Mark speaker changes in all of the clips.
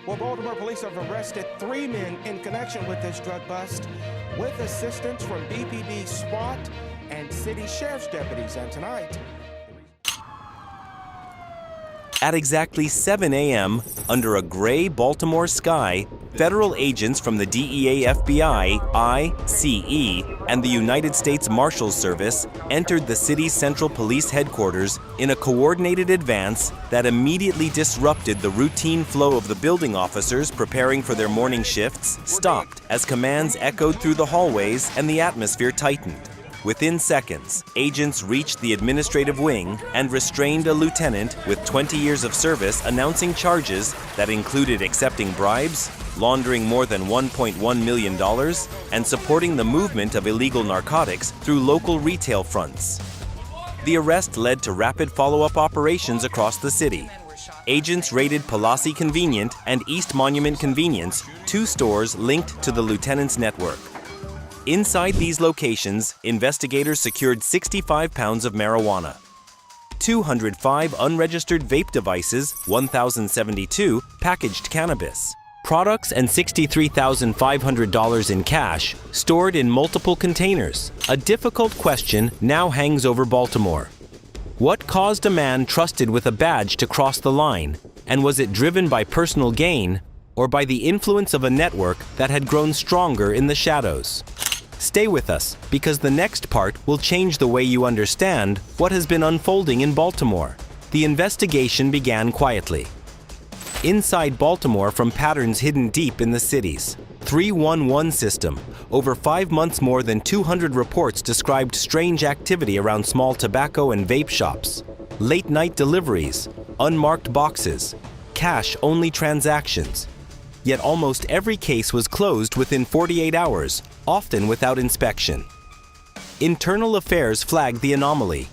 Speaker 1: Well, Baltimore police have arrested 3 men in connection with this drug bust with assistance from BPD SWAT and city sheriff's deputies. And tonight,
Speaker 2: at exactly 7 a.m., under a gray Baltimore sky, federal agents from the DEA, FBI, ICE, and the United States Marshals Service entered the city's Central Police headquarters in a coordinated advance that immediately disrupted the routine flow of the building officers preparing for their morning shifts, stopped as commands echoed through the hallways and the atmosphere tightened. Within seconds, agents reached the administrative wing and restrained a lieutenant with 20 years of service announcing charges that included accepting bribes, laundering more than $1.1 million, and supporting the movement of illegal narcotics through local retail fronts. The arrest led to rapid follow-up operations across the city. Agents raided Palazzi Convenient and East Monument Convenience, 2 stores linked to the lieutenant's network. Inside these locations, investigators secured 65 pounds of marijuana, 205 unregistered vape devices, 1,072 packaged cannabis, products and $63,500 in cash stored in multiple containers. A difficult question now hangs over Baltimore. What caused a man trusted with a badge to cross the line, and was it driven by personal gain or by the influence of a network that had grown stronger in the shadows? Stay with us, because the next part will change the way you understand what has been unfolding in Baltimore. The investigation began quietly. Inside Baltimore, from patterns hidden deep in the city's 311 system, over 5 months more than 200 reports described strange activity around small tobacco and vape shops, late-night deliveries, unmarked boxes, cash-only transactions. Yet almost every case was closed within 48 hours, often without inspection. Internal affairs flagged the anomaly,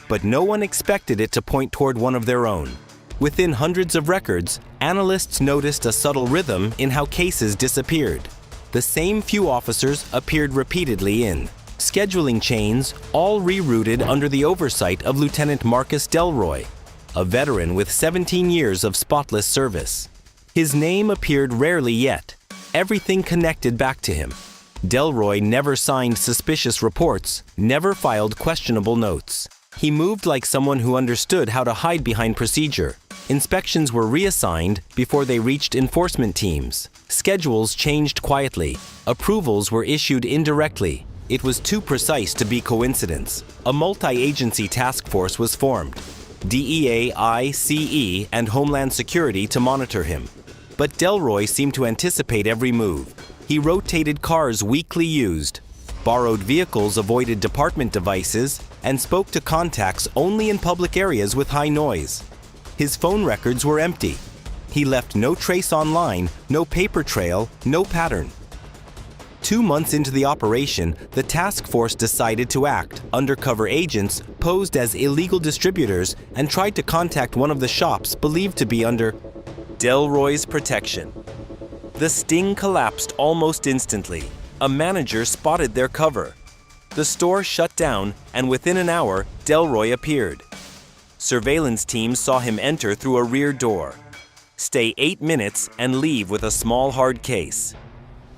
Speaker 2: but no one expected it to point toward one of their own. Within hundreds of records, analysts noticed a subtle rhythm in how cases disappeared. The same few officers appeared repeatedly in scheduling chains, all rerouted under the oversight of Lieutenant Marcus Delroy, a veteran with 17 years of spotless service. His name appeared rarely yet. Everything connected back to him. Delroy never signed suspicious reports, never filed questionable notes. He moved like someone who understood how to hide behind procedure. Inspections were reassigned before they reached enforcement teams. Schedules changed quietly. Approvals were issued indirectly. It was too precise to be coincidence. A multi-agency task force was formed. DEA, ICE, and Homeland Security to monitor him. But Delroy seemed to anticipate every move. He rotated cars weakly used, borrowed vehicles, avoided department devices, and spoke to contacts only in public areas with high noise. His phone records were empty. He left no trace online, no paper trail, no pattern. 2 months into the operation, the task force decided to act. Undercover agents posed as illegal distributors and tried to contact one of the shops believed to be under Delroy's protection. The sting collapsed almost instantly. A manager spotted their cover. The store shut down, and within an hour, Delroy appeared. Surveillance teams saw him enter through a rear door, stay 8 minutes, and leave with a small hard case.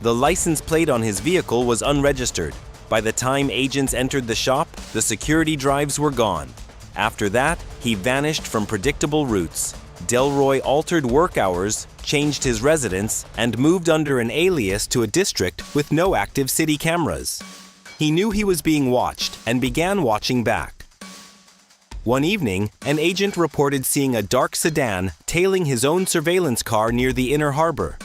Speaker 2: The license plate on his vehicle was unregistered. By the time agents entered the shop, the security drives were gone. After that, he vanished from predictable routes. Delroy altered work hours, changed his residence, and moved under an alias to a district with no active city cameras. He knew he was being watched and began watching back. One evening, an agent reported seeing a dark sedan tailing his own surveillance car near the inner harbor.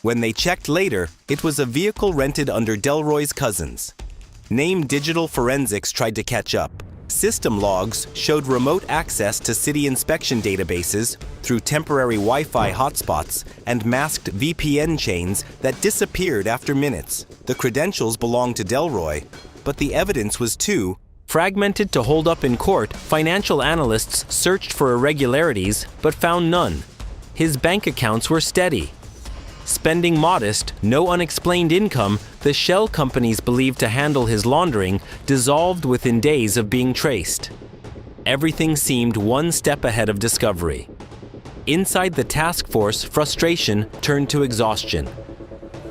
Speaker 2: When they checked later, it was a vehicle rented under Delroy's cousins. Name Digital Forensics tried to catch up. System logs showed remote access to city inspection databases through temporary Wi-Fi hotspots and masked VPN chains that disappeared after minutes. The credentials belonged to Delroy, but the evidence was too fragmented to hold up in court. Financial analysts searched for irregularities but found none. His bank accounts were steady. Spending modest, no unexplained income, the shell companies believed to handle his laundering dissolved within days of being traced. Everything seemed one step ahead of discovery. Inside the task force, frustration turned to exhaustion.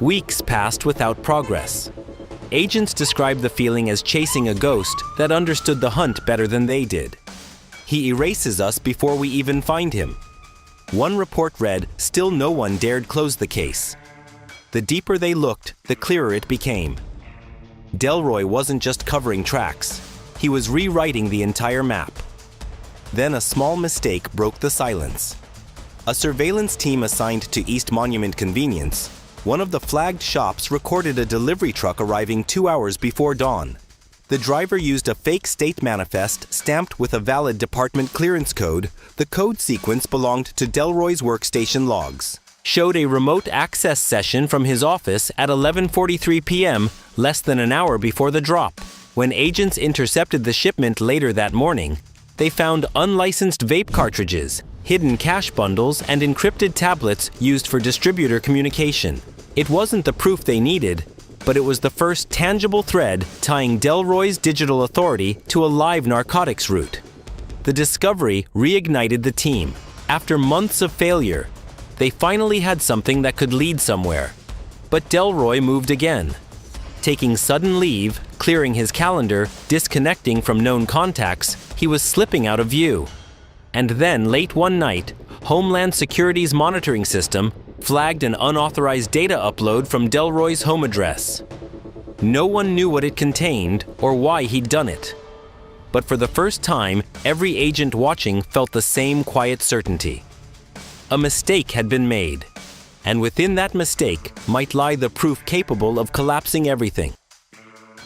Speaker 2: Weeks passed without progress. Agents described the feeling as chasing a ghost that understood the hunt better than they did. He erases us before we even find him. One report read, still no one dared close the case. The deeper they looked, the clearer it became. Delroy wasn't just covering tracks. He was rewriting the entire map. Then a small mistake broke the silence. A surveillance team assigned to East Monument Convenience, one of the flagged shops recorded a delivery truck arriving 2 hours before dawn. The driver used a fake state manifest stamped with a valid department clearance code. The code sequence belonged to Delroy's workstation logs. Showed a remote access session from his office at 11:43 p.m., less than an hour before the drop. When agents intercepted the shipment later that morning, they found unlicensed vape cartridges, hidden cash bundles, and encrypted tablets used for distributor communication. It wasn't the proof they needed, but it was the first tangible thread tying Delroy's digital authority to a live narcotics route. The discovery reignited the team. After months of failure, they finally had something that could lead somewhere. But Delroy moved again. Taking sudden leave, clearing his calendar, disconnecting from known contacts, he was slipping out of view. And then, late one night, Homeland Security's monitoring system flagged an unauthorized data upload from Delroy's home address. No one knew what it contained or why he'd done it. But for the first time, every agent watching felt the same quiet certainty. A mistake had been made, and within that mistake might lie the proof capable of collapsing everything.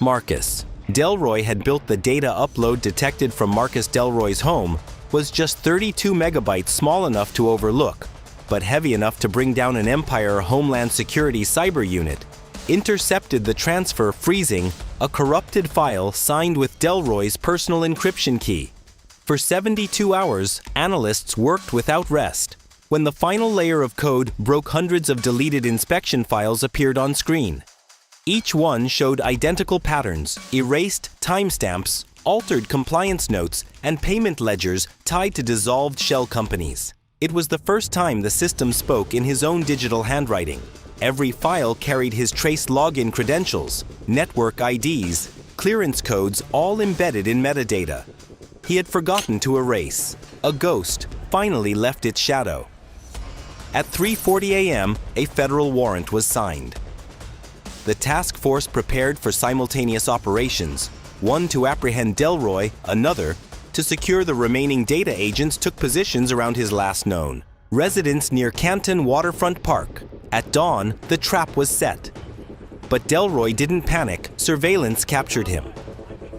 Speaker 2: Marcus. Delroy had built the data upload detected from Marcus Delroy's home was just 32 megabytes, small enough to overlook, but heavy enough to bring down an Empire Homeland Security cyber unit. Intercepted the transfer, freezing a corrupted file signed with Delroy's personal encryption key. For 72 hours, analysts worked without rest. When the final layer of code broke, hundreds of deleted inspection files appeared on screen. Each one showed identical patterns, erased timestamps, altered compliance notes, and payment ledgers tied to dissolved shell companies. It was the first time the system spoke in his own digital handwriting. Every file carried his trace login credentials, network IDs, clearance codes, all embedded in metadata. He had forgotten to erase. A ghost finally left its shadow. At 3:40 a.m., a federal warrant was signed. The task force prepared for simultaneous operations, one to apprehend Delroy, another to secure the remaining data. Agents took positions around his last known residence near Canton Waterfront Park. At dawn, the trap was set. But Delroy didn't panic. Surveillance captured him.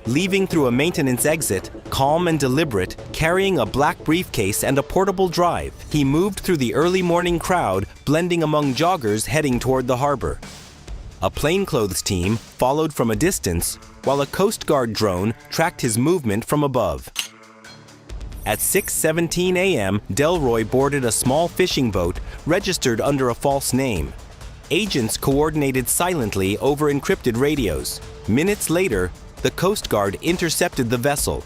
Speaker 2: Leaving through a maintenance exit, calm and deliberate, carrying a black briefcase and a portable drive, he moved through the early morning crowd, blending among joggers heading toward the harbor. A plainclothes team followed from a distance, while a Coast Guard drone tracked his movement from above. At 6:17 a.m., Delroy boarded a small fishing boat registered under a false name. Agents coordinated silently over encrypted radios. Minutes later, the Coast Guard intercepted the vessel.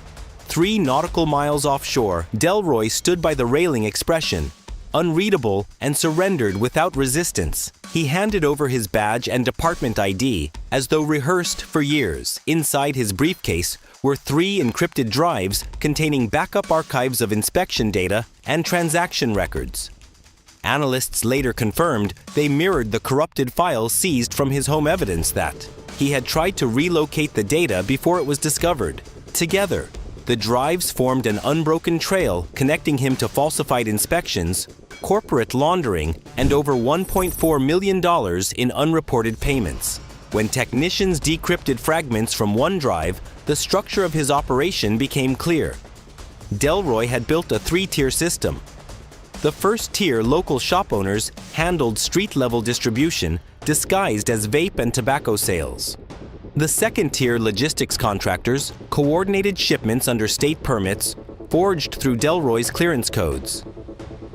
Speaker 2: 3 nautical miles offshore, Delroy stood by the railing, expression unreadable, and surrendered without resistance. He handed over his badge and department ID as though rehearsed for years. Inside his briefcase were 3 encrypted drives containing backup archives of inspection data and transaction records. Analysts later confirmed they mirrored the corrupted files seized from his home, evidence that he had tried to relocate the data before it was discovered. Together, the drives formed an unbroken trail connecting him to falsified inspections, corporate laundering, and over $1.4 million in unreported payments. When technicians decrypted fragments from one drive, the structure of his operation became clear. Delroy had built a 3-tier system. The first tier, local shop owners, handled street-level distribution disguised as vape and tobacco sales. The second tier, logistics contractors, coordinated shipments under state permits, forged through Delroy's clearance codes.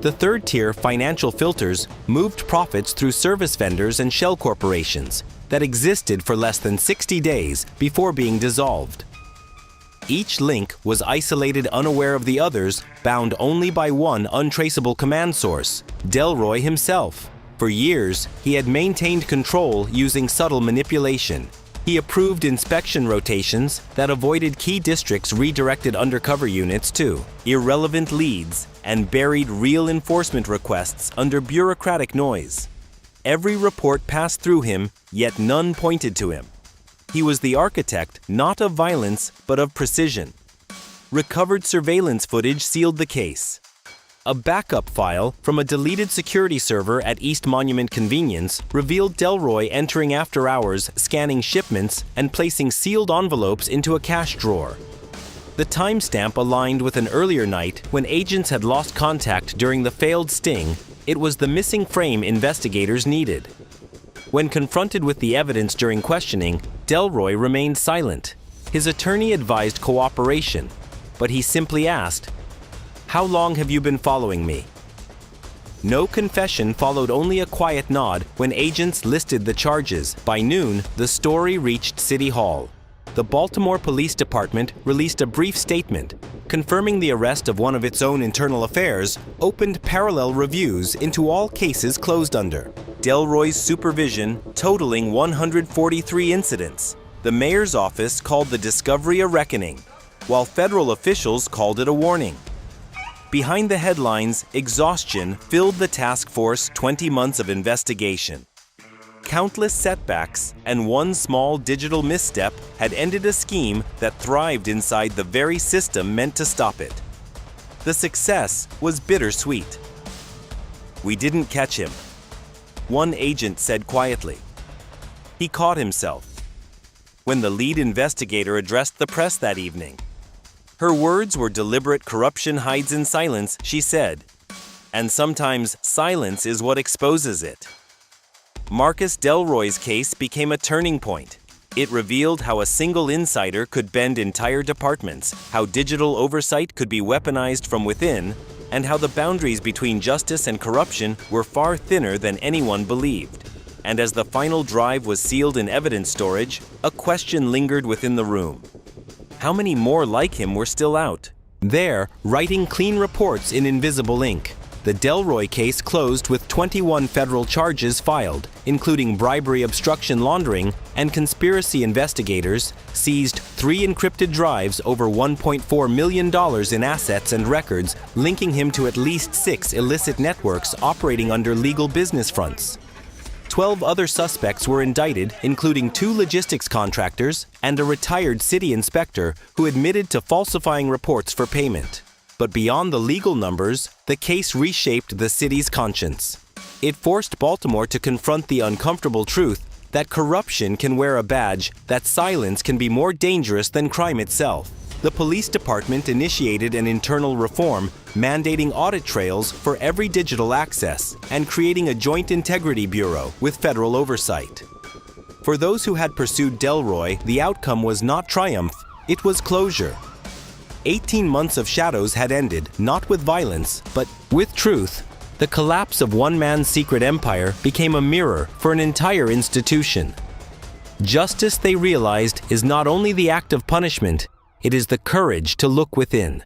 Speaker 2: The third tier, financial filters, moved profits through service vendors and shell corporations that existed for less than 60 days before being dissolved. Each link was isolated, unaware of the others, bound only by one untraceable command source, Delroy himself. For years, he had maintained control using subtle manipulation. He approved inspection rotations that avoided key districts, redirected undercover units to irrelevant leads, and buried real enforcement requests under bureaucratic noise. Every report passed through him, yet none pointed to him. He was the architect not of violence, but of precision. Recovered surveillance footage sealed the case. A backup file from a deleted security server at East Monument Convenience revealed Delroy entering after hours, scanning shipments, and placing sealed envelopes into a cash drawer. The timestamp aligned with an earlier night when agents had lost contact during the failed sting. It was the missing frame investigators needed. When confronted with the evidence during questioning, Delroy remained silent. His attorney advised cooperation, but he simply asked, "How long have you been following me?" No confession followed, only a quiet nod when agents listed the charges. By noon, the story reached City Hall. The Baltimore Police Department released a brief statement, confirming the arrest of one of its own internal affairs, opened parallel reviews into all cases closed under Delroy's supervision, totaling 143 incidents. The mayor's office called the discovery a reckoning, while federal officials called it a warning. Behind the headlines, exhaustion filled the task force. 20 months of investigation. Countless setbacks and one small digital misstep had ended a scheme that thrived inside the very system meant to stop it. The success was bittersweet. "We didn't catch him," one agent said quietly. He caught himself when the lead investigator addressed the press that evening. Her words were deliberate. "Corruption hides in silence," she said. "And sometimes silence is what exposes it." Marcus Delroy's case became a turning point. It revealed how a single insider could bend entire departments, how digital oversight could be weaponized from within, and how the boundaries between justice and corruption were far thinner than anyone believed. And as the final drive was sealed in evidence storage, a question lingered within the room. How many more like him were still out there, writing clean reports in invisible ink? The Delroy case closed with 21 federal charges filed, including bribery, obstruction, laundering, and conspiracy. Investigators seized 3 encrypted drives, over $1.4 million in assets and records, linking him to at least 6 illicit networks operating under legal business fronts. 12 other suspects were indicted, including 2 logistics contractors and a retired city inspector who admitted to falsifying reports for payment. But beyond the legal numbers, the case reshaped the city's conscience. It forced Baltimore to confront the uncomfortable truth that corruption can wear a badge, that silence can be more dangerous than crime itself. The police department initiated an internal reform, mandating audit trails for every digital access and creating a joint integrity bureau with federal oversight. For those who had pursued Delroy, the outcome was not triumph, it was closure. 18 months of shadows had ended, not with violence, but with truth. The collapse of one man's secret empire became a mirror for an entire institution. Justice, they realized, is not only the act of punishment, it is the courage to look within.